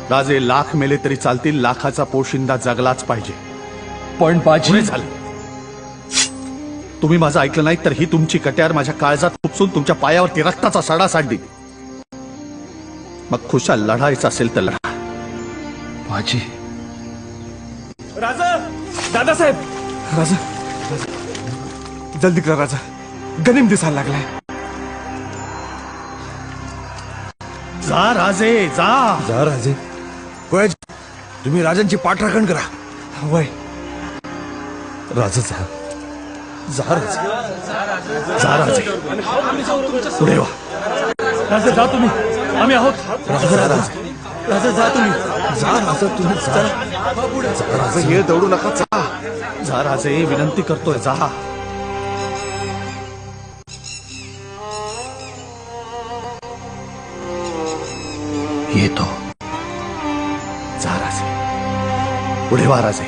राजे लाख मेले तरी चालतील, लाखाचा पोशिंदा जगलाच पाहिजे. पण बाजी पुढे झालं. तुम्ही माझं ऐकलं नाही तर ही तुमची कट्यार माझ्या काळजात खुपसून तुमच्या पायावरती रक्ताचा सडा साडली. मग खुशाल लढायचं असेल तर लढा. बाजी राजा, दादासाहेब, राजा, जल्दी करा राजा, गनिम दिसायला लागलाय. जा राजे जा. जा राजे. वय तुम्ही राजांची पाठराखण करा. वय राजा जा. जा राजे. जा राजे. पुढे वा. राजा जा तुम्ही, आम्ही आहोत. राजा राजा. राजा जा तुम्ही. जा राजा तुम्ही जा. जा राजा, हे दौडू नका. जा. जा राजे, विनंती करतोय जा. येतो. जा राजे. पुढे वा राजे.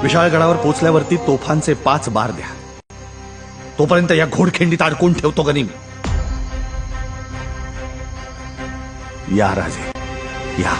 विशाळगडावर पोचल्यावरती तोफांचे 5 बार द्या. तोपर्यंत या घोडखिंडीत अडकून ठेवतो गनिम. या राजे या.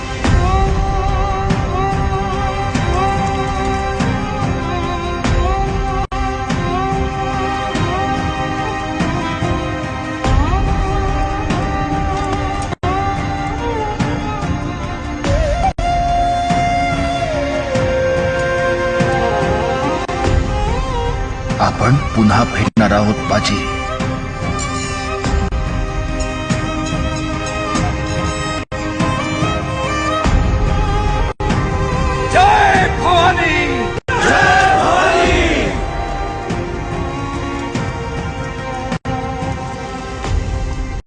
आपण पुन्हा भेटणार आहोत बाजी.